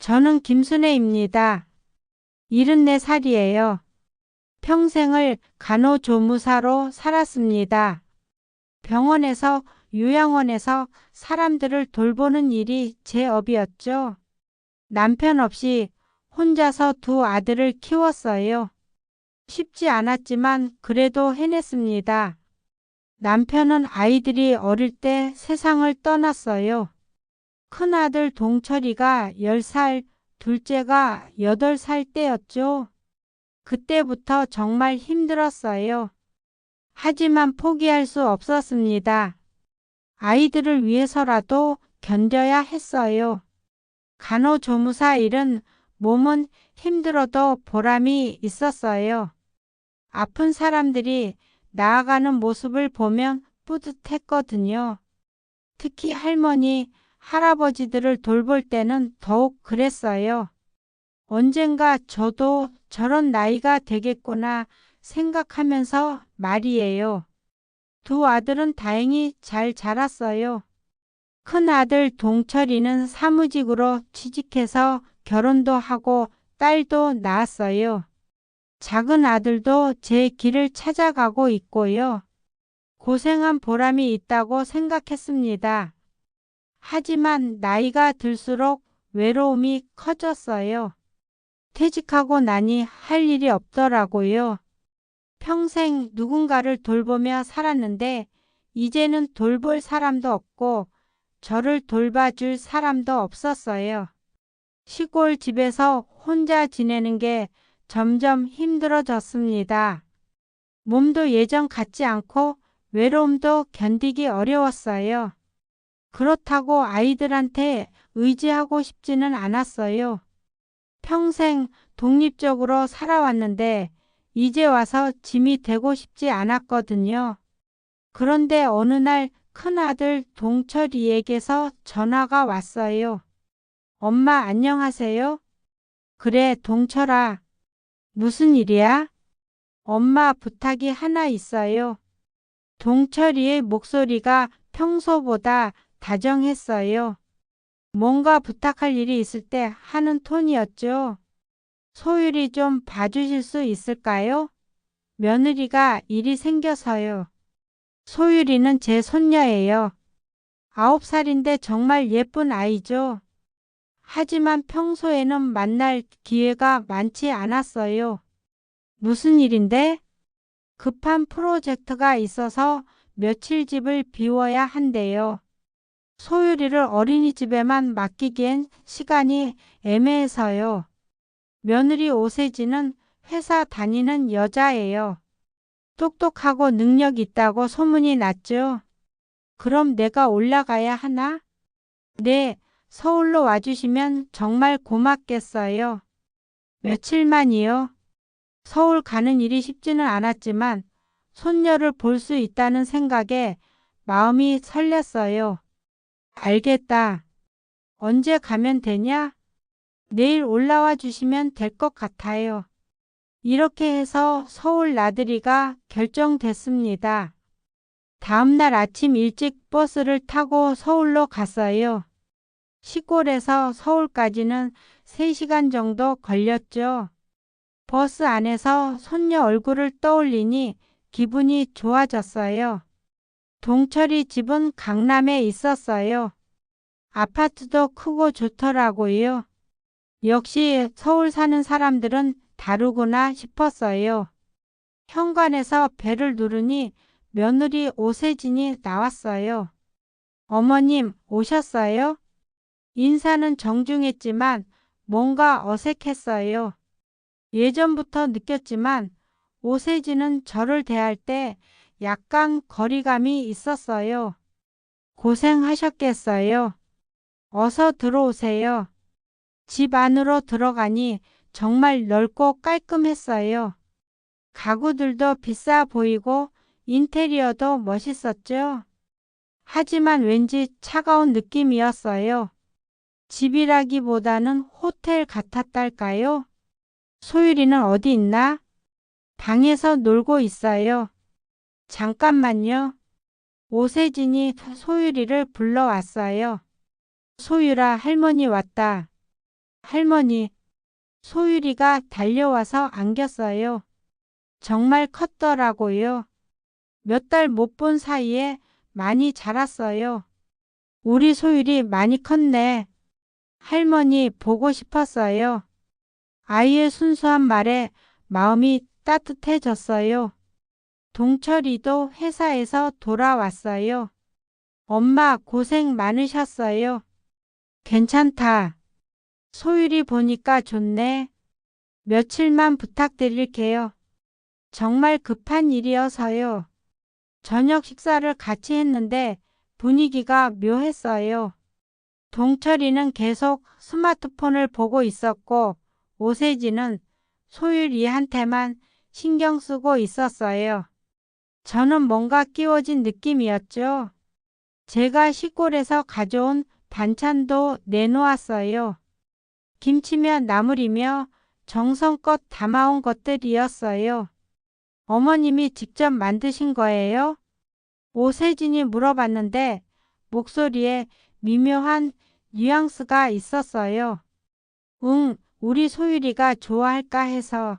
저는 김순애입니다. 74살이에요. 평생을 간호조무사로 살았습니다. 병원에서 요양원에서 사람들을 돌보는 일이 제 업이었죠. 남편 없이 혼자서 두 아들을 키웠어요. 쉽지 않았지만 그래도 해냈습니다. 남편은 아이들이 어릴 때 세상을 떠났어요. 큰아들 동철이가 10살, 둘째가 8살 때였죠. 그때부터 정말 힘들었어요. 하지만 포기할 수 없었습니다. 아이들을 위해서라도 견뎌야 했어요. 간호조무사 일은 몸은 힘들어도 보람이 있었어요. 아픈 사람들이 나아가는 모습을 보면 뿌듯했거든요. 특히 할머니, 할아버지들을 돌볼 때는 더욱 그랬어요. 언젠가 저도 저런 나이가 되겠구나 생각하면서 말이에요. 두 아들은 다행히 잘 자랐어요. 큰 아들 동철이는 사무직으로 취직해서 결혼도 하고 딸도 낳았어요. 작은 아들도 제 길을 찾아가고 있고요. 고생한 보람이 있다고 생각했습니다. 하지만 나이가 들수록 외로움이 커졌어요. 퇴직하고 나니 할 일이 없더라고요. 평생 누군가를 돌보며 살았는데 이제는 돌볼 사람도 없고 저를 돌봐줄 사람도 없었어요. 시골 집에서 혼자 지내는 게 점점 힘들어졌습니다. 몸도 예전 같지 않고 외로움도 견디기 어려웠어요. 그렇다고 아이들한테 의지하고 싶지는 않았어요. 평생 독립적으로 살아왔는데 이제 와서 짐이 되고 싶지 않았거든요. 그런데 어느 날 큰아들 동철이에게서 전화가 왔어요. 엄마 안녕하세요? 그래 동철아. 무슨 일이야? 엄마 부탁이 하나 있어요. 동철이의 목소리가 평소보다 다정했어요. 뭔가 부탁할 일이 있을 때 하는 톤이었죠. 소율이 좀 봐주실 수 있을까요? 며느리가 일이 생겨서요. 소율이는 제 손녀예요. 9살인데 정말 예쁜 아이죠. 하지만 평소에는 만날 기회가 많지 않았어요. 무슨 일인데? 급한 프로젝트가 있어서 며칠 집을 비워야 한대요. 소율이를 어린이집에만 맡기기엔 시간이 애매해서요. 며느리 오세진은 회사 다니는 여자예요. 똑똑하고 능력 있다고 소문이 났죠. 그럼 내가 올라가야 하나? 네, 서울로 와주시면 정말 고맙겠어요. 며칠만이요. 서울 가는 일이 쉽지는 않았지만 손녀를 볼 수 있다는 생각에 마음이 설렜어요. 알겠다. 언제 가면 되냐? 내일 올라와 주시면 될 것 같아요. 이렇게 해서 서울 나들이가 결정됐습니다. 다음날 아침 일찍 버스를 타고 서울로 갔어요. 시골에서 서울까지는 3시간 정도 걸렸죠. 버스 안에서 손녀 얼굴을 떠올리니 기분이 좋아졌어요. 동철이 집은 강남에 있었어요. 아파트도 크고 좋더라고요. 역시 서울 사는 사람들은 다르구나 싶었어요. 현관에서 벨을 누르니 며느리 오세진이 나왔어요. 어머님 오셨어요? 인사는 정중했지만 뭔가 어색했어요. 예전부터 느꼈지만 오세진은 저를 대할 때 약간 거리감이 있었어요. 고생하셨겠어요. 어서 들어오세요. 집 안으로 들어가니 정말 넓고 깔끔했어요. 가구들도 비싸 보이고 인테리어도 멋있었죠. 하지만 왠지 차가운 느낌이었어요. 집이라기보다는 호텔 같았달까요? 소율이는 어디 있나? 방에서 놀고 있어요. 잠깐만요. 오세진이 소율이를 불러왔어요. 소율아, 할머니 왔다. 할머니, 소율이가 달려와서 안겼어요. 정말 컸더라고요. 몇 달 못 본 사이에 많이 자랐어요. 우리 소율이 많이 컸네. 할머니 보고 싶었어요. 아이의 순수한 말에 마음이 따뜻해졌어요. 동철이도 회사에서 돌아왔어요. 엄마 고생 많으셨어요. 괜찮다. 소율이 보니까 좋네. 며칠만 부탁드릴게요. 정말 급한 일이어서요. 저녁 식사를 같이 했는데 분위기가 묘했어요. 동철이는 계속 스마트폰을 보고 있었고 오세진은 소율이한테만 신경 쓰고 있었어요. 저는 뭔가 끼워진 느낌이었죠. 제가 시골에서 가져온 반찬도 내놓았어요. 김치며 나물이며 정성껏 담아온 것들이었어요. 어머님이 직접 만드신 거예요? 오세진이 물어봤는데 목소리에 미묘한 뉘앙스가 있었어요. 응, 우리 소율이가 좋아할까 해서.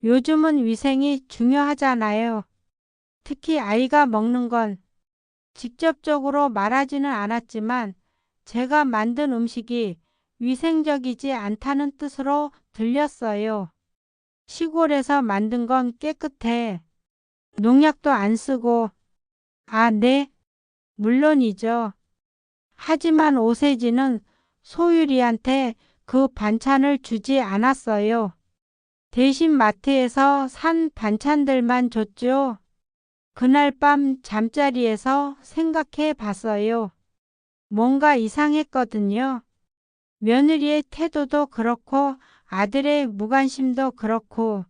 요즘은 위생이 중요하잖아요. 특히 아이가 먹는 건 직접적으로 말하지는 않았지만 제가 만든 음식이 위생적이지 않다는 뜻으로 들렸어요. 시골에서 만든 건 깨끗해. 농약도 안 쓰고. 아, 네, 물론이죠. 하지만 오세진은 소율이한테 그 반찬을 주지 않았어요. 대신 마트에서 산 반찬들만 줬죠. 그날 밤 잠자리에서 생각해 봤어요. 뭔가 이상했거든요. 며느리의 태도도 그렇고 아들의 무관심도 그렇고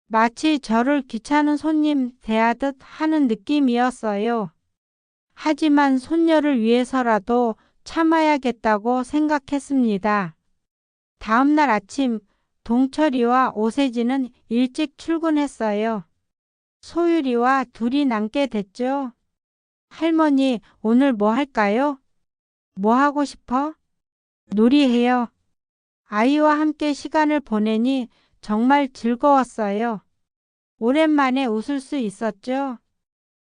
마치 저를 귀찮은 손님 대하듯 하는 느낌이었어요. 하지만 손녀를 위해서라도 참아야겠다고 생각했습니다. 다음날 아침 동철이와 오세진은 일찍 출근했어요. 소율이와 둘이 남게 됐죠. 할머니, 오늘 뭐 할까요? 뭐 하고 싶어? 놀이해요. 아이와 함께 시간을 보내니 정말 즐거웠어요. 오랜만에 웃을 수 있었죠.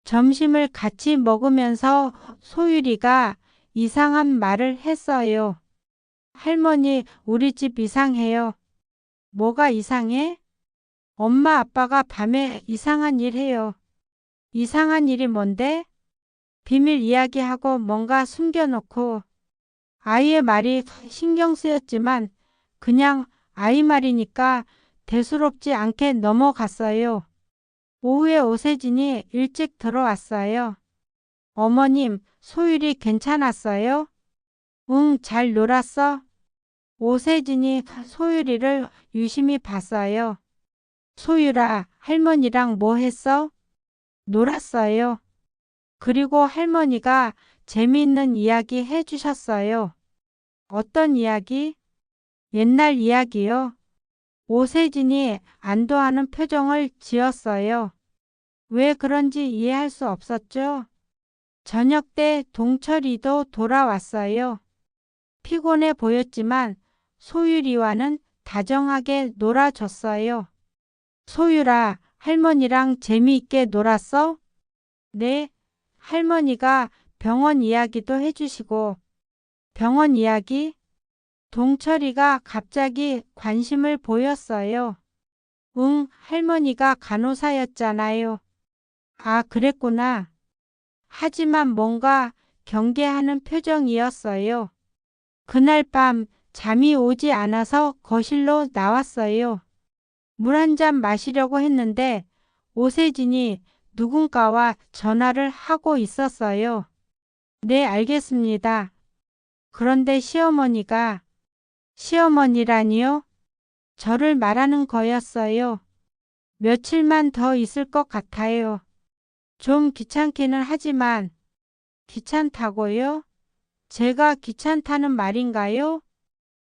점심을 같이 먹으면서 소율이가 이상한 말을 했어요. 할머니, 우리 집 이상해요. 뭐가 이상해? 엄마 아빠가 밤에 이상한 일 해요. 이상한 일이 뭔데? 비밀 이야기하고 뭔가 숨겨놓고. 아이의 말이 신경 쓰였지만 그냥 아이 말이니까 대수롭지 않게 넘어갔어요. 오후에 오세진이 일찍 들어왔어요. 어머님, 소율이 괜찮았어요? 응, 잘 놀았어? 오세진이 소율이를 유심히 봤어요. 소율아, 할머니랑 뭐 했어? 놀았어요. 그리고 할머니가 재미있는 이야기 해주셨어요. 어떤 이야기? 옛날 이야기요. 오세진이 안도하는 표정을 지었어요. 왜 그런지 이해할 수 없었죠. 저녁 때 동철이도 돌아왔어요. 피곤해 보였지만 소율이와는 다정하게 놀아줬어요. 소율아, 할머니랑 재미있게 놀았어? 네, 할머니가 병원 이야기도 해주시고. 병원 이야기? 동철이가 갑자기 관심을 보였어요. 응, 할머니가 간호사였잖아요. 아, 그랬구나. 하지만 뭔가 경계하는 표정이었어요. 그날 밤 잠이 오지 않아서 거실로 나왔어요. 물 한 잔 마시려고 했는데 오세진이 누군가와 전화를 하고 있었어요. 네, 알겠습니다. 그런데 시어머니라니요? 저를 말하는 거였어요. 며칠만 더 있을 것 같아요. 좀 귀찮기는 하지만. 귀찮다고요? 제가 귀찮다는 말인가요?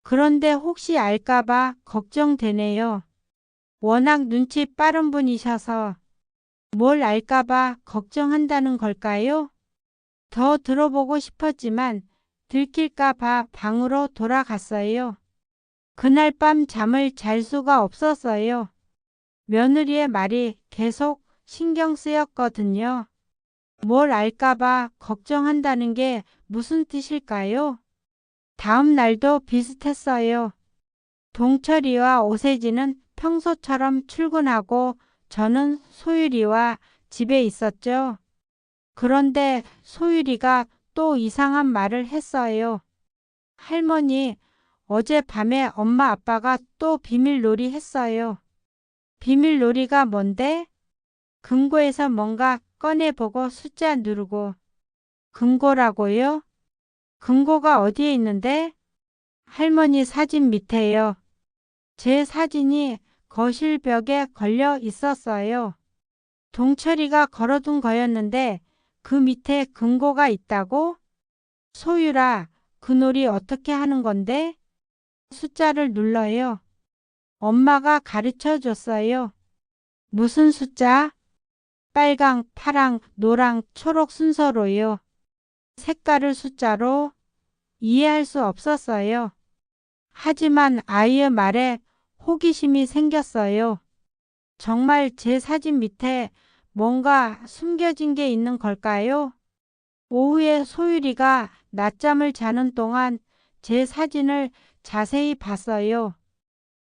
그런데 혹시 알까봐 걱정되네요. 워낙 눈치 빠른 분이셔서. 뭘 알까봐 걱정한다는 걸까요? 더 들어보고 싶었지만 들킬까봐 방으로 돌아갔어요. 그날 밤 잠을 잘 수가 없었어요. 며느리의 말이 계속 신경 쓰였거든요. 뭘 알까봐 걱정한다는 게 무슨 뜻일까요? 다음 날도 비슷했어요. 동철이와 오세진은 평소처럼 출근하고 저는 소율이와 집에 있었죠. 그런데 소율이가 또 이상한 말을 했어요. 할머니, 어젯밤에 엄마 아빠가 또 비밀놀이 했어요. 비밀놀이가 뭔데? 금고에서 뭔가 꺼내보고 숫자 누르고. 금고라고요? 금고가 어디에 있는데? 할머니 사진 밑에요. 제 사진이 거실 벽에 걸려 있었어요. 동철이가 걸어둔 거였는데 그 밑에 금고가 있다고? 소율아, 그 놀이 어떻게 하는 건데? 숫자를 눌러요. 엄마가 가르쳐 줬어요. 무슨 숫자? 빨강, 파랑, 노랑, 초록 순서로요. 색깔을 숫자로 이해할 수 없었어요. 하지만 아이의 말에 호기심이 생겼어요. 정말 제 사진 밑에 뭔가 숨겨진 게 있는 걸까요? 오후에 소율이가 낮잠을 자는 동안 제 사진을 자세히 봤어요.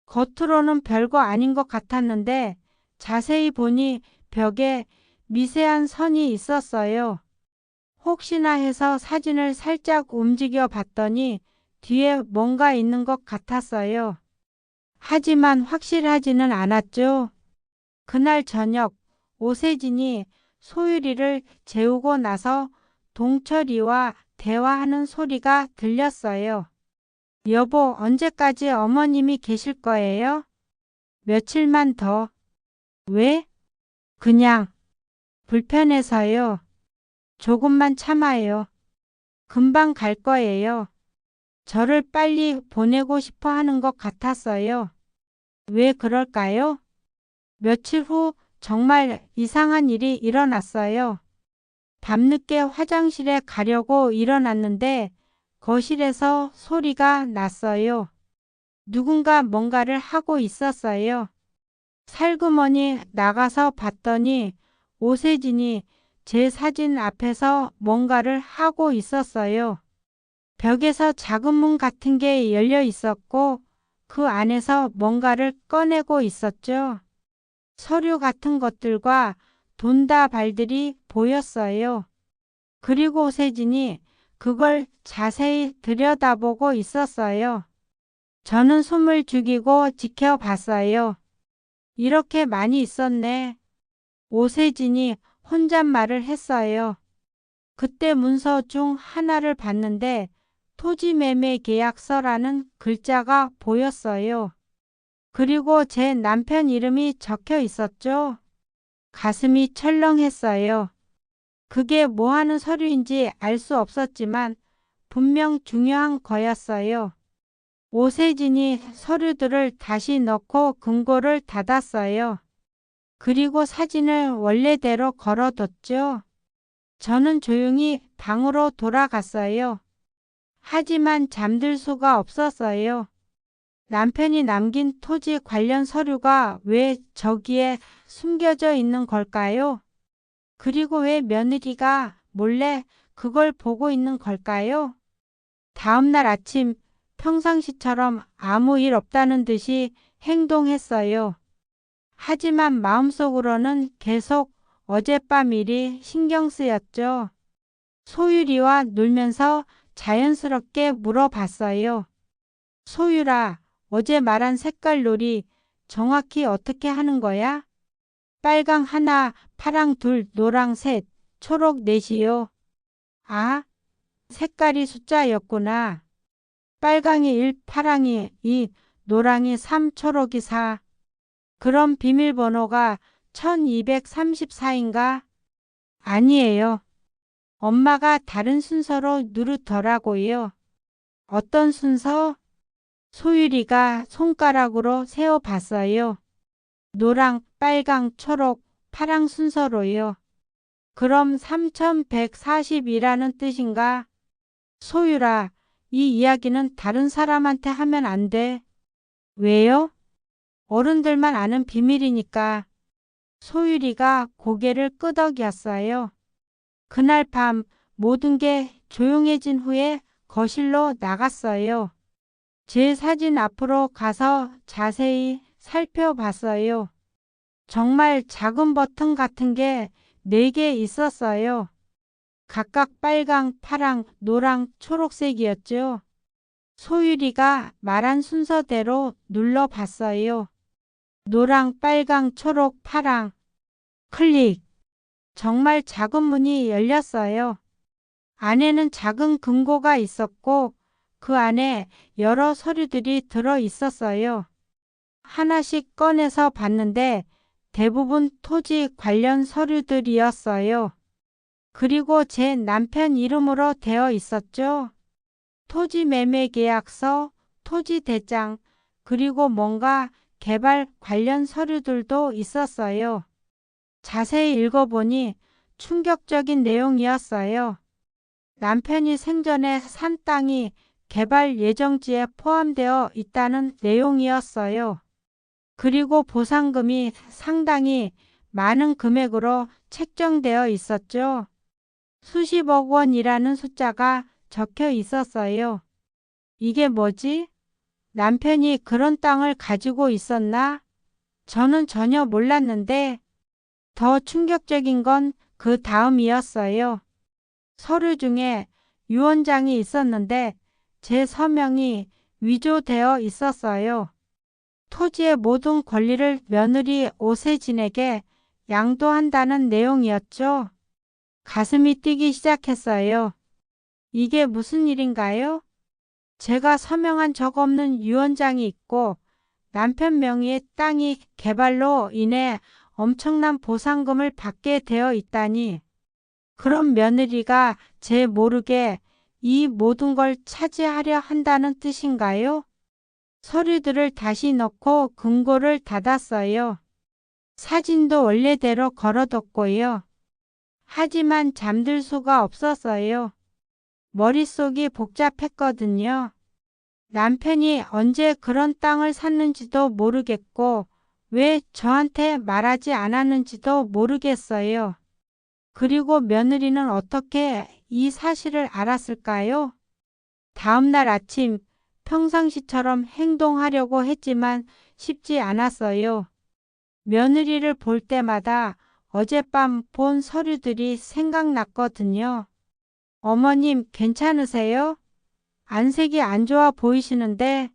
겉으로는 별거 아닌 것 같았는데 자세히 보니 벽에 미세한 선이 있었어요. 혹시나 해서 사진을 살짝 움직여 봤더니 뒤에 뭔가 있는 것 같았어요. 하지만 확실하지는 않았죠. 그날 저녁 오세진이 소율이를 재우고 나서 동철이와 대화하는 소리가 들렸어요. 여보, 언제까지 어머님이 계실 거예요? 며칠만 더. 왜? 그냥 불편해서요. 조금만 참아요. 금방 갈 거예요. 저를 빨리 보내고 싶어 하는 것 같았어요. 왜 그럴까요? 며칠 후 정말 이상한 일이 일어났어요. 밤늦게 화장실에 가려고 일어났는데 거실에서 소리가 났어요. 누군가 뭔가를 하고 있었어요. 살그머니 나가서 봤더니 오세진이 제 사진 앞에서 뭔가를 하고 있었어요. 벽에서 작은 문 같은 게 열려 있었고 그 안에서 뭔가를 꺼내고 있었죠. 서류 같은 것들과 돈다발들이 보였어요. 그리고 오세진이 그걸 자세히 들여다보고 있었어요. 저는 숨을 죽이고 지켜봤어요. 이렇게 많이 있었네. 오세진이 혼잣말을 했어요. 그때 문서 중 하나를 봤는데 토지매매 계약서라는 글자가 보였어요. 그리고 제 남편 이름이 적혀 있었죠. 가슴이 철렁했어요. 그게 뭐 하는 서류인지 알 수 없었지만 분명 중요한 거였어요. 오세진이 서류들을 다시 넣고 금고를 닫았어요. 그리고 사진을 원래대로 걸어뒀죠. 저는 조용히 방으로 돌아갔어요. 하지만 잠들 수가 없었어요. 남편이 남긴 토지 관련 서류가 왜 저기에 숨겨져 있는 걸까요? 그리고 왜 며느리가 몰래 그걸 보고 있는 걸까요? 다음 날 아침 평상시처럼 아무 일 없다는 듯이 행동했어요. 하지만 마음속으로는 계속 어젯밤 일이 신경 쓰였죠. 소율이와 놀면서 자연스럽게 물어봤어요. 소율아, 어제 말한 색깔 놀이 정확히 어떻게 하는 거야? 빨강 하나, 파랑 둘, 노랑 셋, 초록 넷이요. 아, 색깔이 숫자였구나. 빨강이 1, 파랑이 2, 노랑이 3, 초록이 4. 그럼 비밀번호가 1234인가? 아니에요. 엄마가 다른 순서로 누르더라고요. 어떤 순서? 소율이가 손가락으로 세어봤어요. 노랑, 빨강, 초록, 파랑 순서로요. 그럼 3140이라는 뜻인가? 소율아, 이 이야기는 다른 사람한테 하면 안 돼. 왜요? 어른들만 아는 비밀이니까. 소율이가 고개를 끄덕였어요. 그날 밤 모든 게 조용해진 후에 거실로 나갔어요. 제 사진 앞으로 가서 자세히 살펴봤어요. 정말 작은 버튼 같은 게 4개 있었어요. 각각 빨강, 파랑, 노랑, 초록색이었죠. 소율이가 말한 순서대로 눌러봤어요. 노랑, 빨강, 초록, 파랑. 클릭. 정말 작은 문이 열렸어요. 안에는 작은 금고가 있었고 그 안에 여러 서류들이 들어 있었어요. 하나씩 꺼내서 봤는데 대부분 토지 관련 서류들이었어요. 그리고 제 남편 이름으로 되어 있었죠. 토지 매매 계약서, 토지 대장, 그리고 뭔가 개발 관련 서류들도 있었어요. 자세히 읽어보니 충격적인 내용이었어요. 남편이 생전에 산 땅이 개발 예정지에 포함되어 있다는 내용이었어요. 그리고 보상금이 상당히 많은 금액으로 책정되어 있었죠. 수십억 원이라는 숫자가 적혀 있었어요. 이게 뭐지? 남편이 그런 땅을 가지고 있었나? 저는 전혀 몰랐는데 더 충격적인 건 그 다음이었어요. 서류 중에 유언장이 있었는데 제 서명이 위조되어 있었어요. 토지의 모든 권리를 며느리 오세진에게 양도한다는 내용이었죠. 가슴이 뛰기 시작했어요. 이게 무슨 일인가요? 제가 서명한 적 없는 유언장이 있고 남편 명의의 땅이 개발로 인해 엄청난 보상금을 받게 되어 있다니. 그럼 며느리가 제 모르게 이 모든 걸 차지하려 한다는 뜻인가요? 서류들을 다시 넣고 금고를 닫았어요. 사진도 원래대로 걸어뒀고요. 하지만 잠들 수가 없었어요. 머릿속이 복잡했거든요. 남편이 언제 그런 땅을 샀는지도 모르겠고 왜 저한테 말하지 않았는지도 모르겠어요. 그리고 며느리는 어떻게 이 사실을 알았을까요? 다음날 아침 평상시처럼 행동하려고 했지만 쉽지 않았어요. 며느리를 볼 때마다 어젯밤 본 서류들이 생각났거든요. 어머님 괜찮으세요? 안색이 안 좋아 보이시는데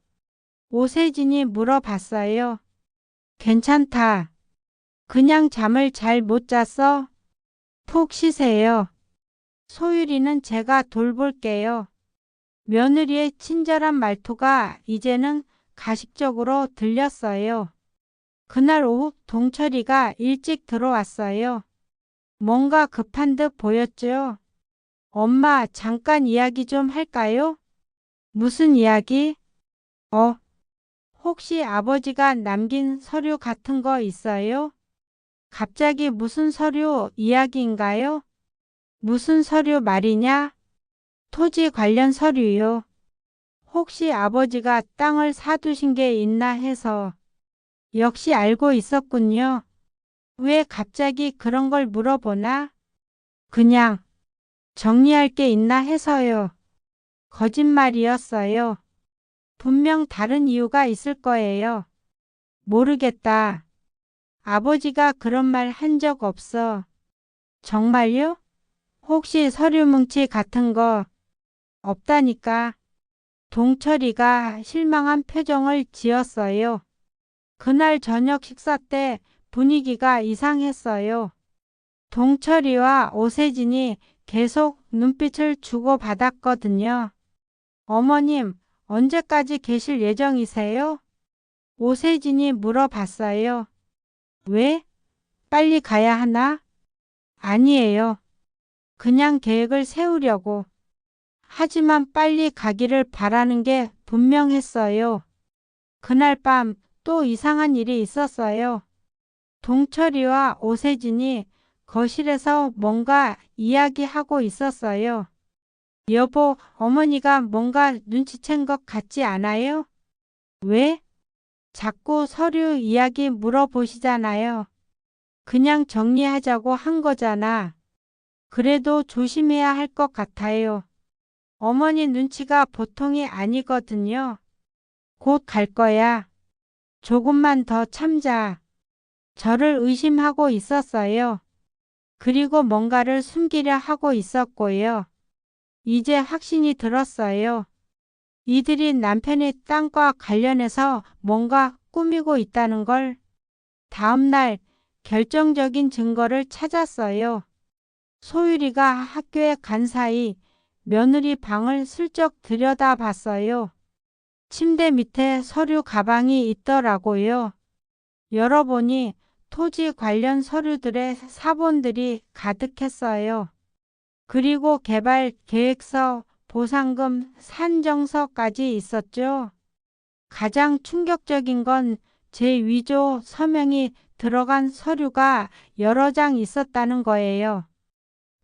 오세진이 물어봤어요. 괜찮다. 그냥 잠을 잘 못 잤어? 푹 쉬세요. 소율이는 제가 돌볼게요. 며느리의 친절한 말투가 이제는 가식적으로 들렸어요. 그날 오후 동철이가 일찍 들어왔어요. 뭔가 급한 듯 보였죠. 엄마, 잠깐 이야기 좀 할까요? 무슨 이야기? 혹시 아버지가 남긴 서류 같은 거 있어요? 갑자기 무슨 서류 이야기인가요? 무슨 서류 말이냐? 토지 관련 서류요. 혹시 아버지가 땅을 사두신 게 있나 해서. 역시 알고 있었군요. 왜 갑자기 그런 걸 물어보나? 그냥 정리할 게 있나 해서요. 거짓말이었어요. 분명 다른 이유가 있을 거예요. 모르겠다. 아버지가 그런 말 한 적 없어. 정말요? 혹시 서류 뭉치 같은 거 없다니까. 동철이가 실망한 표정을 지었어요. 그날 저녁 식사 때 분위기가 이상했어요. 동철이와 오세진이 계속 눈빛을 주고받았거든요. 어머님, 언제까지 계실 예정이세요? 오세진이 물어봤어요. 왜? 빨리 가야 하나? 아니에요. 그냥 계획을 세우려고. 하지만 빨리 가기를 바라는 게 분명했어요. 그날 밤 또 이상한 일이 있었어요. 동철이와 오세진이 거실에서 뭔가 이야기하고 있었어요. 여보, 어머니가 뭔가 눈치챈 것 같지 않아요? 왜? 자꾸 서류 이야기 물어보시잖아요. 그냥 정리하자고 한 거잖아. 그래도 조심해야 할 것 같아요. 어머니 눈치가 보통이 아니거든요. 곧 갈 거야. 조금만 더 참자. 저를 의심하고 있었어요. 그리고 뭔가를 숨기려 하고 있었고요. 이제 확신이 들었어요. 이들이 남편의 땅과 관련해서 뭔가 꾸미고 있다는 걸. 다음 날 결정적인 증거를 찾았어요. 소율이가 학교에 간 사이 며느리 방을 슬쩍 들여다봤어요. 침대 밑에 서류 가방이 있더라고요. 열어보니 토지 관련 서류들의 사본들이 가득했어요. 그리고 개발 계획서, 보상금, 산정서까지 있었죠. 가장 충격적인 건 제 위조 서명이 들어간 서류가 여러 장 있었다는 거예요.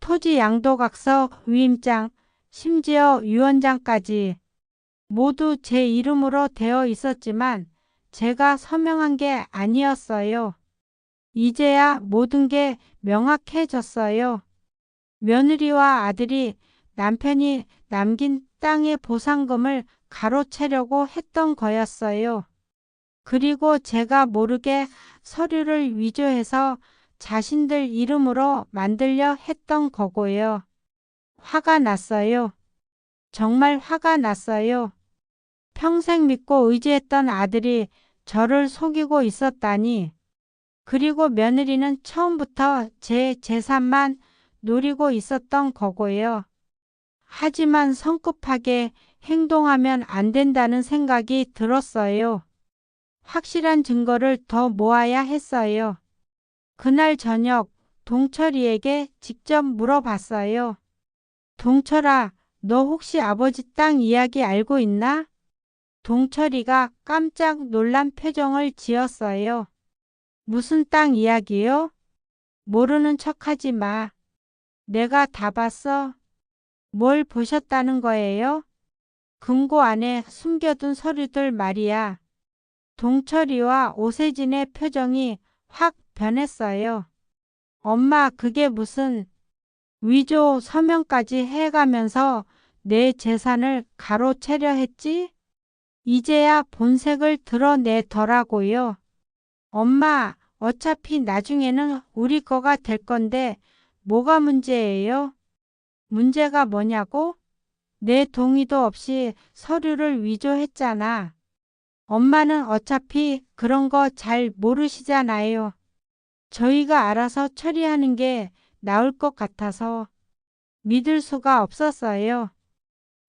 토지 양도각서, 위임장, 심지어 유언장까지 모두 제 이름으로 되어 있었지만 제가 서명한 게 아니었어요. 이제야 모든 게 명확해졌어요. 며느리와 아들이 남편이 남긴 땅의 보상금을 가로채려고 했던 거였어요. 그리고 제가 모르게 서류를 위조해서 자신들 이름으로 만들려 했던 거고요. 화가 났어요. 정말 화가 났어요. 평생 믿고 의지했던 아들이 저를 속이고 있었다니. 그리고 며느리는 처음부터 제 재산만 노리고 있었던 거고요. 하지만 성급하게 행동하면 안 된다는 생각이 들었어요. 확실한 증거를 더 모아야 했어요. 그날 저녁 동철이에게 직접 물어봤어요. 동철아, 너 혹시 아버지 땅 이야기 알고 있나? 동철이가 깜짝 놀란 표정을 지었어요. 무슨 땅 이야기요? 모르는 척하지 마. 내가 다 봤어. 뭘 보셨다는 거예요? 금고 안에 숨겨둔 서류들 말이야. 동철이와 오세진의 표정이 확 변했어요. 엄마, 그게 무슨 위조 서명까지 해가면서 내 재산을 가로채려 했지? 이제야 본색을 드러내더라고요. 엄마, 어차피 나중에는 우리 거가 될 건데 뭐가 문제예요? 문제가 뭐냐고? 내 동의도 없이 서류를 위조했잖아. 엄마는 어차피 그런 거 잘 모르시잖아요. 저희가 알아서 처리하는 게 나을 것 같아서 믿을 수가 없었어요.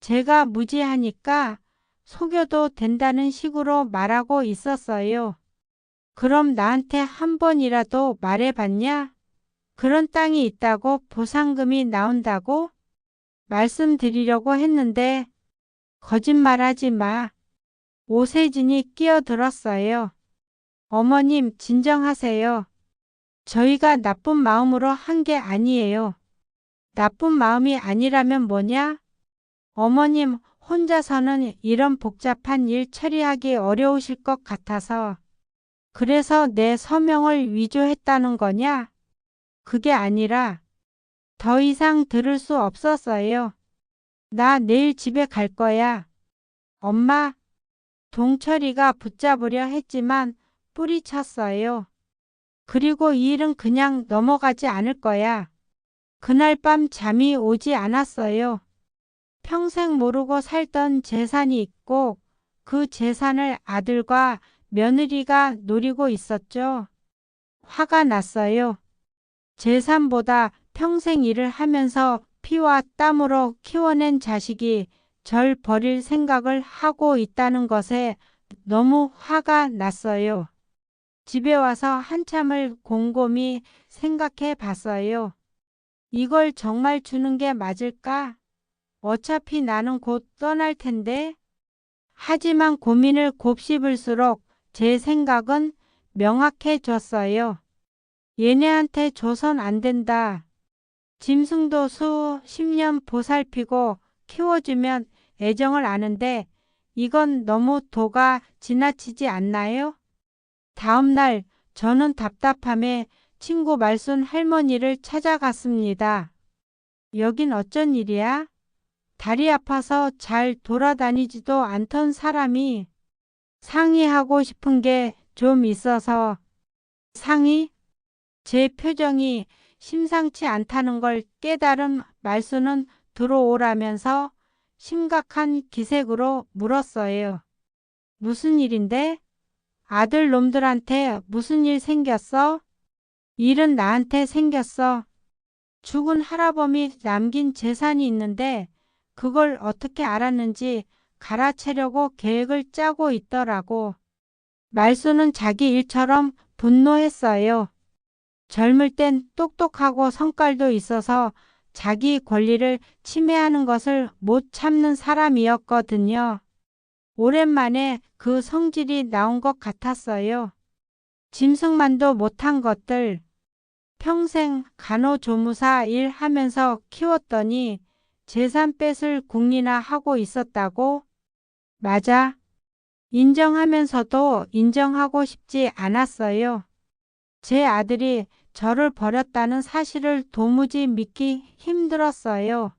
제가 무지하니까 속여도 된다는 식으로 말하고 있었어요. 그럼 나한테 한 번이라도 말해봤냐? 그런 땅이 있다고 보상금이 나온다고? 말씀드리려고 했는데 거짓말하지 마. 오세진이 끼어들었어요. 어머님, 진정하세요. 저희가 나쁜 마음으로 한 게 아니에요. 나쁜 마음이 아니라면 뭐냐? 어머님 혼자서는 이런 복잡한 일 처리하기 어려우실 것 같아서 그래서 내 서명을 위조했다는 거냐? 그게 아니라 더 이상 들을 수 없었어요. 나 내일 집에 갈 거야. 엄마, 동철이가 붙잡으려 했지만 뿌리쳤어요. 그리고 이 일은 그냥 넘어가지 않을 거야. 그날 밤 잠이 오지 않았어요. 평생 모르고 살던 재산이 있고 그 재산을 아들과 며느리가 노리고 있었죠. 화가 났어요. 재산보다 평생 일을 하면서 피와 땀으로 키워낸 자식이 절 버릴 생각을 하고 있다는 것에 너무 화가 났어요. 집에 와서 한참을 곰곰이 생각해 봤어요. 이걸 정말 주는 게 맞을까? 어차피 나는 곧 떠날 텐데. 하지만 고민을 곱씹을수록 제 생각은 명확해졌어요. 얘네한테 줘선 안 된다. 짐승도 수십 년 보살피고 키워주면 애정을 아는데 이건 너무 도가 지나치지 않나요? 다음 날 저는 답답함에 친구 말순 할머니를 찾아갔습니다. 여긴 어쩐 일이야? 다리 아파서 잘 돌아다니지도 않던 사람이 상의하고 싶은 게 좀 있어서. 상의? 제 표정이 심상치 않다는 걸 깨달은 말순은 들어오라면서 심각한 기색으로 물었어요. 무슨 일인데? 아들 놈들한테 무슨 일 생겼어? 일은 나한테 생겼어. 죽은 할아범이 남긴 재산이 있는데 그걸 어떻게 알았는지 갈아채려고 계획을 짜고 있더라고. 말수는 자기 일처럼 분노했어요. 젊을 땐 똑똑하고 성깔도 있어서 자기 권리를 침해하는 것을 못 참는 사람이었거든요. 오랜만에 그 성질이 나온 것 같았어요. 짐승만도 못한 것들. 평생 간호조무사 일 하면서 키웠더니 재산 뺏을 궁리나 하고 있었다고? 맞아. 인정하면서도 인정하고 싶지 않았어요. 제 아들이 저를 버렸다는 사실을 도무지 믿기 힘들었어요.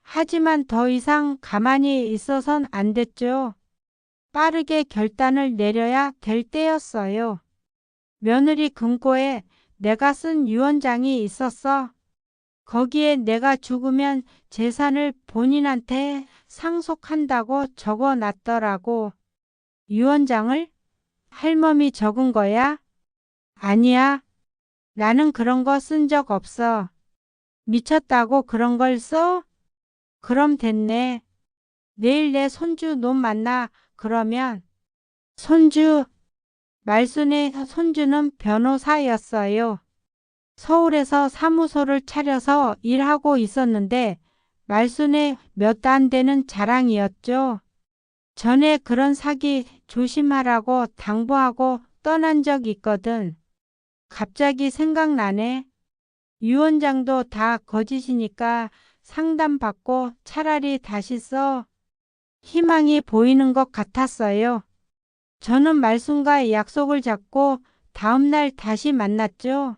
하지만 더 이상 가만히 있어선 안 됐죠. 빠르게 결단을 내려야 될 때였어요. 며느리 금고에 내가 쓴 유언장이 있었어. 거기에 내가 죽으면 재산을 본인한테 상속한다고 적어놨더라고. 유언장을? 할멈이 적은 거야? 아니야. 나는 그런 거 쓴 적 없어. 미쳤다고 그런 걸 써? 그럼 됐네. 내일 내 손주 놈 만나. 그러면. 손주. 말순의 손주는 변호사였어요. 서울에서 사무소를 차려서 일하고 있었는데 말순의 몇 안 되는 자랑이었죠. 전에 그런 사기 조심하라고 당부하고 떠난 적 있거든. 갑자기 생각나네. 유언장도 다 거짓이니까 상담받고 차라리 다시 써. 희망이 보이는 것 같았어요. 저는 말순과 약속을 잡고 다음날 다시 만났죠.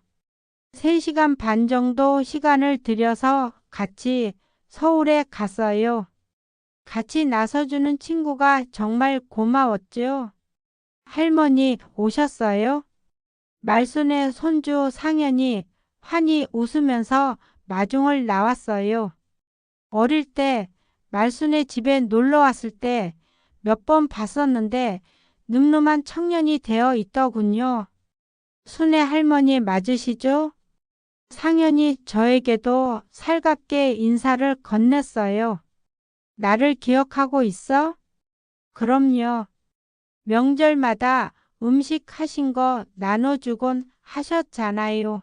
3시간 반 정도 시간을 들여서 같이 서울에 갔어요. 같이 나서주는 친구가 정말 고마웠죠. 할머니 오셨어요? 말순의 손주 상현이 환히 웃으면서 마중을 나왔어요. 어릴 때 말순의 집에 놀러 왔을 때 몇 번 봤었는데 늠름한 청년이 되어 있더군요. 순의 할머니 맞으시죠? 상현이 저에게도 살갑게 인사를 건넸어요. 나를 기억하고 있어? 그럼요. 명절마다 음식 하신 거 나눠주곤 하셨잖아요.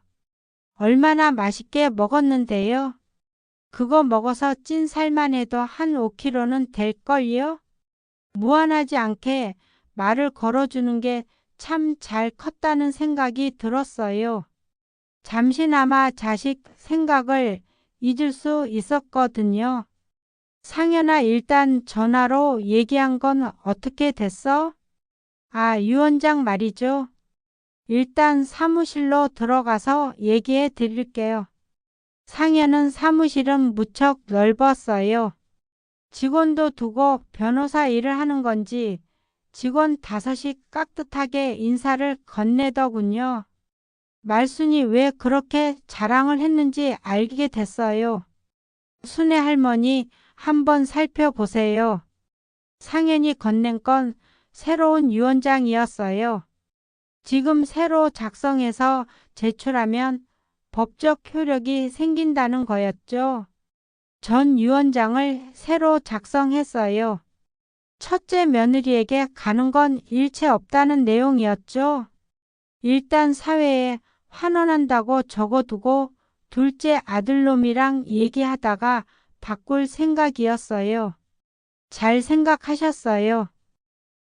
얼마나 맛있게 먹었는데요. 그거 먹어서 찐 살만 해도 한 5kg는 될걸요? 무한하지 않게 말을 걸어주는 게 참 잘 컸다는 생각이 들었어요. 잠시나마 자식 생각을 잊을 수 있었거든요. 상현아, 일단 전화로 얘기한 건 어떻게 됐어? 아, 유언장 말이죠. 일단 사무실로 들어가서 얘기해 드릴게요. 상현은 사무실은 무척 넓었어요. 직원도 두고 변호사 일을 하는 건지 직원 5이 깍듯하게 인사를 건네더군요. 말순이 왜 그렇게 자랑을 했는지 알게 됐어요. 순의 할머니 한번 살펴보세요. 상현이 건넨 건 새로운 유언장이었어요. 지금 새로 작성해서 제출하면 법적 효력이 생긴다는 거였죠. 전 유언장을 새로 작성했어요. 첫째 며느리에게 가는 건 일체 없다는 내용이었죠. 일단 사회에 환원한다고 적어두고 둘째 아들놈이랑 얘기하다가 바꿀 생각이었어요. 잘 생각하셨어요.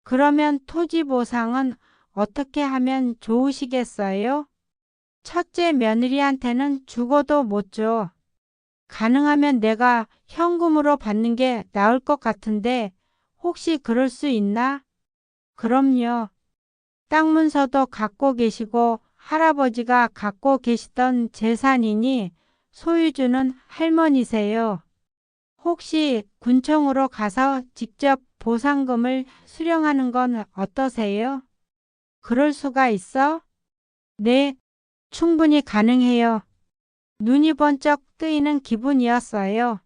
그러면 토지 보상은 어떻게 하면 좋으시겠어요? 첫째 며느리한테는 죽어도 못 줘. 가능하면 내가 현금으로 받는 게 나을 것 같은데 혹시 그럴 수 있나? 그럼요. 땅 문서도 갖고 계시고 할아버지가 갖고 계시던 재산이니 소유주는 할머니세요. 혹시 군청으로 가서 직접 보상금을 수령하는 건 어떠세요? 그럴 수가 있어? 네, 충분히 가능해요. 눈이 번쩍 뜨이는 기분이었어요.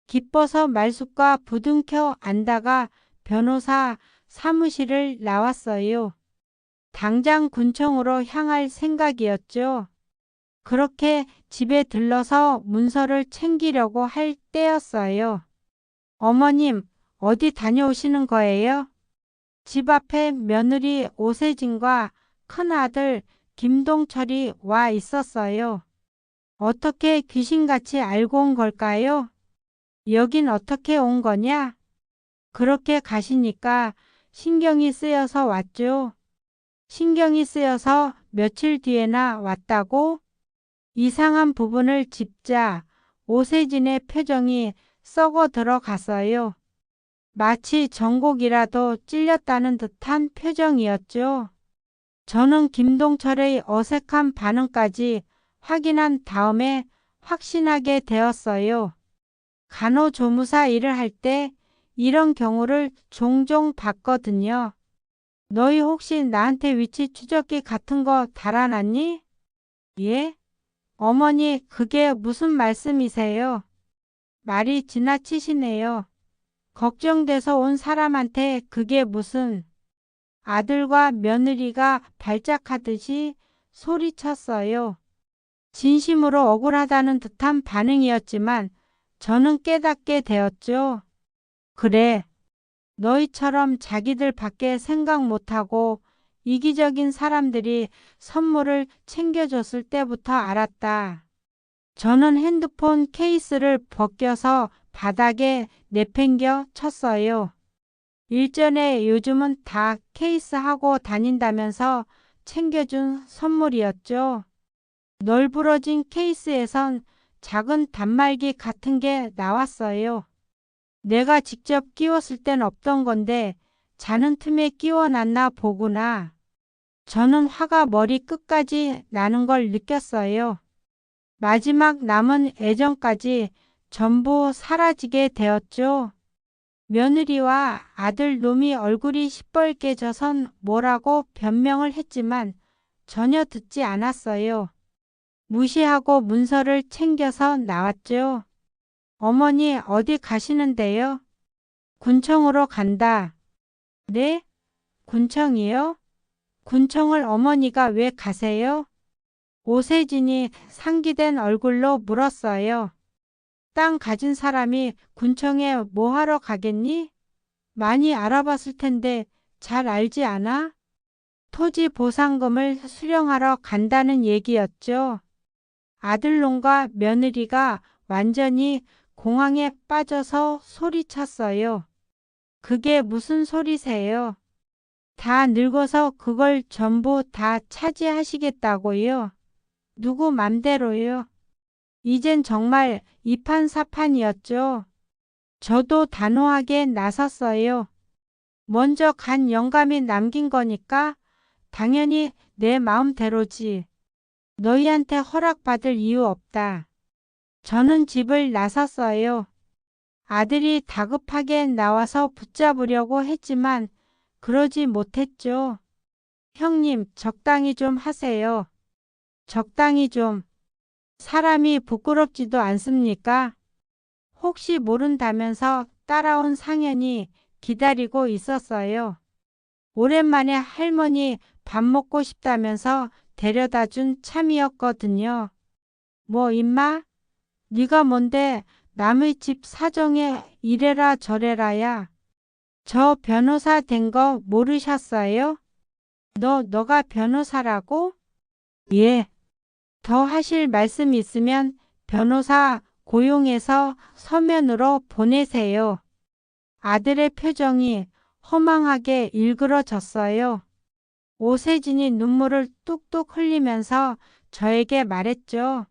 기뻐서 말쑥과 부둥켜 앉다가 변호사 사무실을 나왔어요. 당장 군청으로 향할 생각이었죠. 그렇게 집에 들러서 문서를 챙기려고 할 때였어요. 어머님, 어디 다녀오시는 거예요? 집 앞에 며느리 오세진과 큰아들 김동철이 와 있었어요. 어떻게 귀신같이 알고 온 걸까요? 여긴 어떻게 온 거냐? 그렇게 가시니까 신경이 쓰여서 왔죠. 신경이 쓰여서 며칠 뒤에나 왔다고? 이상한 부분을 짚자 오세진의 표정이 썩어 들어갔어요. 마치 전곡이라도 찔렸다는 듯한 표정이었죠. 저는 김동철의 어색한 반응까지 확인한 다음에 확신하게 되었어요. 간호조무사 일을 할 때 이런 경우를 종종 봤거든요. 너희 혹시 나한테 위치 추적기 같은 거 달아놨니? 예? 어머니, 그게 무슨 말씀이세요? 말이 지나치시네요. 걱정돼서 온 사람한테 그게 무슨. 아들과 며느리가 발작하듯이 소리쳤어요. 진심으로 억울하다는 듯한 반응이었지만 저는 깨닫게 되었죠. 그래, 너희처럼 자기들 밖에 생각 못하고 이기적인 사람들이 선물을 챙겨줬을 때부터 알았다. 저는 핸드폰 케이스를 벗겨서 바닥에 내팽겨 쳤어요. 일전에 요즘은 다 케이스하고 다닌다면서 챙겨준 선물이었죠. 널브러진 케이스에선 작은 단말기 같은 게 나왔어요. 내가 직접 끼웠을 땐 없던 건데 자는 틈에 끼워놨나 보구나. 저는 화가 머리 끝까지 나는 걸 느꼈어요. 마지막 남은 애정까지 전부 사라지게 되었죠. 며느리와 아들 놈이 얼굴이 시뻘게 져선 뭐라고 변명을 했지만 전혀 듣지 않았어요. 무시하고 문서를 챙겨서 나왔죠. 어머니 어디 가시는데요? 군청으로 간다. 네? 군청이요? 군청을 어머니가 왜 가세요? 오세진이 상기된 얼굴로 물었어요. 땅 가진 사람이 군청에 뭐 하러 가겠니? 많이 알아봤을 텐데 잘 알지 않아? 토지 보상금을 수령하러 간다는 얘기였죠. 아들놈과 며느리가 완전히 공황에 빠져서 소리쳤어요. 그게 무슨 소리세요? 다 늙어서 그걸 전부 다 차지하시겠다고요? 누구 맘대로요? 이젠 정말 이판사판이었죠. 저도 단호하게 나섰어요. 먼저 간 영감이 남긴 거니까 당연히 내 마음대로지. 너희한테 허락받을 이유 없다. 저는 집을 나섰어요. 아들이 다급하게 나와서 붙잡으려고 했지만 그러지 못했죠. 형님, 적당히 좀 하세요. 적당히 좀. 사람이 부끄럽지도 않습니까? 혹시 모른다면서 따라온 상현이 기다리고 있었어요. 오랜만에 할머니 밥 먹고 싶다면서 데려다 준 참이었거든요. 뭐 임마? 네가 뭔데 남의 집 사정에 이래라 저래라야. 저 변호사 된 거 모르셨어요? 너가 변호사라고? 예. 더 하실 말씀 있으면 변호사 고용해서 서면으로 보내세요. 아들의 표정이 허망하게 일그러졌어요. 오세진이 눈물을 뚝뚝 흘리면서 저에게 말했죠.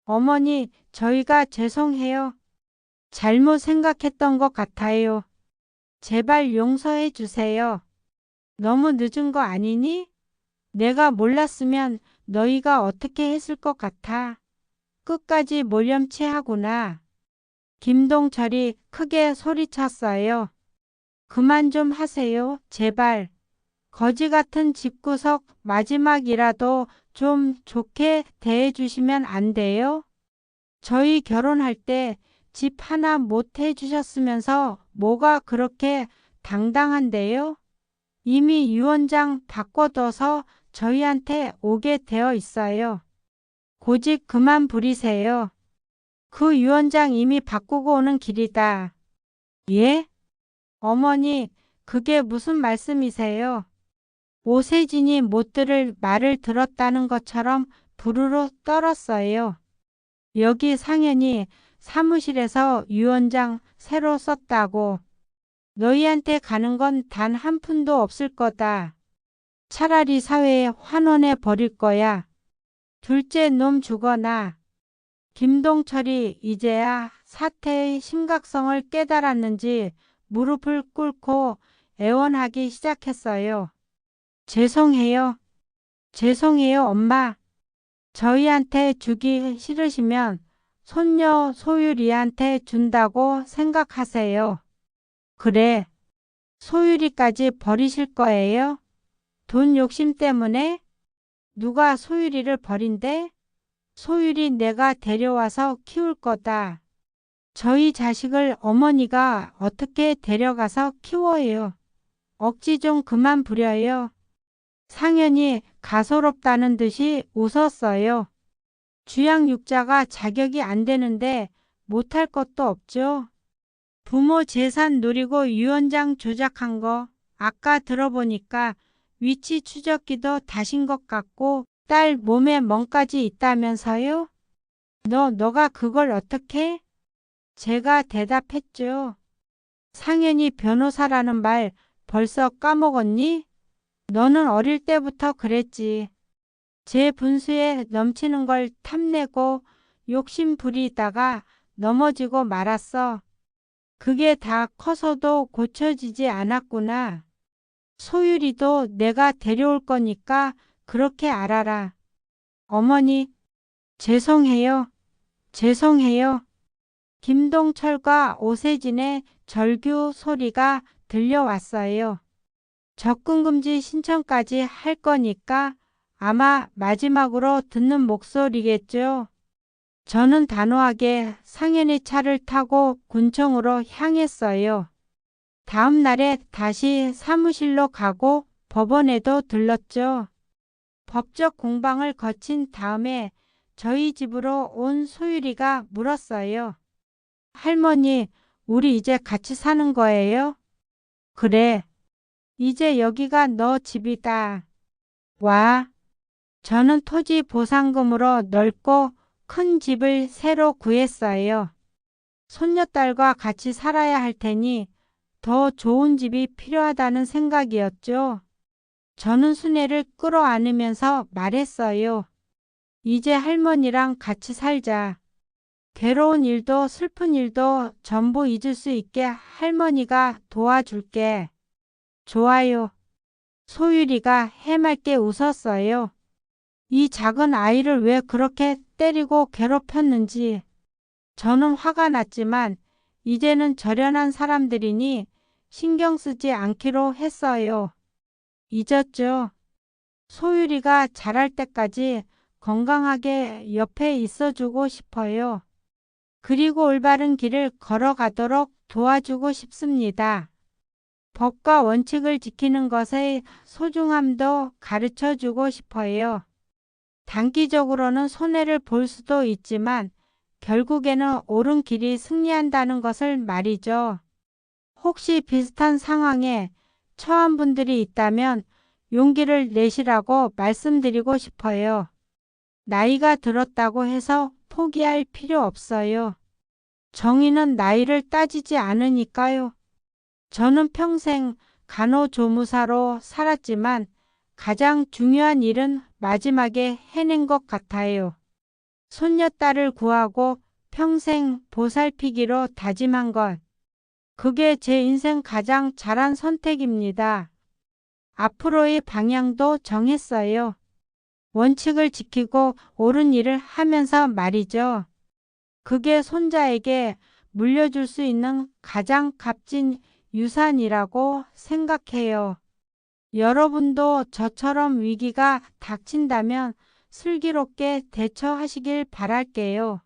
어머니, 저희가 죄송해요. 잘못 생각했던 것 같아요. 제발 용서해 주세요. 너무 늦은 거 아니니? 내가 몰랐으면 너희가 어떻게 했을 것 같아. 끝까지 몰염치하구나. 김동철이 크게 소리쳤어요. 그만 좀 하세요, 제발. 거지 같은 집구석 마지막이라도 좀 좋게 대해주시면 안 돼요? 저희 결혼할 때 집 하나 못 해주셨으면서 뭐가 그렇게 당당한데요? 이미 유언장 바꿔둬서 저희한테 오게 되어 있어요. 고집 그만 부리세요. 그 유언장 이미 바꾸고 오는 길이다. 예? 어머니, 그게 무슨 말씀이세요? 오세진이 못 들을 말을 들었다는 것처럼 부르르 떨었어요. 여기 상현이 사무실에서 유언장 새로 썼다고. 너희한테 가는 건 단 한 푼도 없을 거다. 차라리 사회에 환원해 버릴 거야. 둘째 놈 죽어나. 김동철이 이제야 사태의 심각성을 깨달았는지 무릎을 꿇고 애원하기 시작했어요. 죄송해요. 죄송해요, 엄마. 저희한테 주기 싫으시면 손녀 소율이한테 준다고 생각하세요. 그래, 소율이까지 버리실 거예요? 돈 욕심 때문에? 누가 소율이를 버린대? 소율이 내가 데려와서 키울 거다. 저희 자식을 어머니가 어떻게 데려가서 키워요? 억지 좀 그만 부려요. 상현이 가소롭다는 듯이 웃었어요. 주양육자가 자격이 안 되는데 못할 것도 없죠. 부모 재산 노리고 유언장 조작한 거 아까 들어보니까 위치 추적기도 다신 것 같고 딸 몸에 멍까지 있다면서요? 너가 그걸 어떻게? 제가 대답했죠. 상현이 변호사라는 말 벌써 까먹었니? 너는 어릴 때부터 그랬지. 제 분수에 넘치는 걸 탐내고 욕심 부리다가 넘어지고 말았어. 그게 다 커서도 고쳐지지 않았구나. 소율이도 내가 데려올 거니까 그렇게 알아라. 어머니, 죄송해요. 죄송해요. 김동철과 오세진의 절규 소리가 들려왔어요. 접근금지 신청까지 할 거니까 아마 마지막으로 듣는 목소리겠죠. 저는 단호하게 상현의 차를 타고 군청으로 향했어요. 다음 날에 다시 사무실로 가고 법원에도 들렀죠. 법적 공방을 거친 다음에 저희 집으로 온 소율이가 물었어요. 할머니, 우리 이제 같이 사는 거예요? 그래. 이제 여기가 너 집이다. 와. 저는 토지 보상금으로 넓고 큰 집을 새로 구했어요. 손녀딸과 같이 살아야 할 테니 더 좋은 집이 필요하다는 생각이었죠. 저는 순애를 끌어안으면서 말했어요. 이제 할머니랑 같이 살자. 괴로운 일도 슬픈 일도 전부 잊을 수 있게 할머니가 도와줄게. 좋아요. 소율이가 해맑게 웃었어요. 이 작은 아이를 왜 그렇게 때리고 괴롭혔는지. 저는 화가 났지만 이제는 절연한 사람들이니 신경 쓰지 않기로 했어요. 잊었죠. 소율이가 자랄 때까지 건강하게 옆에 있어주고 싶어요. 그리고 올바른 길을 걸어가도록 도와주고 싶습니다. 법과 원칙을 지키는 것의 소중함도 가르쳐주고 싶어요. 단기적으로는 손해를 볼 수도 있지만 결국에는 옳은 길이 승리한다는 것을 말이죠. 혹시 비슷한 상황에 처한 분들이 있다면 용기를 내시라고 말씀드리고 싶어요. 나이가 들었다고 해서 포기할 필요 없어요. 정의는 나이를 따지지 않으니까요. 저는 평생 간호조무사로 살았지만 가장 중요한 일은 마지막에 해낸 것 같아요. 손녀딸을 구하고 평생 보살피기로 다짐한 것. 그게 제 인생 가장 잘한 선택입니다. 앞으로의 방향도 정했어요. 원칙을 지키고 옳은 일을 하면서 말이죠. 그게 손자에게 물려줄 수 있는 가장 값진 유산이라고 생각해요. 여러분도 저처럼 위기가 닥친다면 슬기롭게 대처하시길 바랄게요.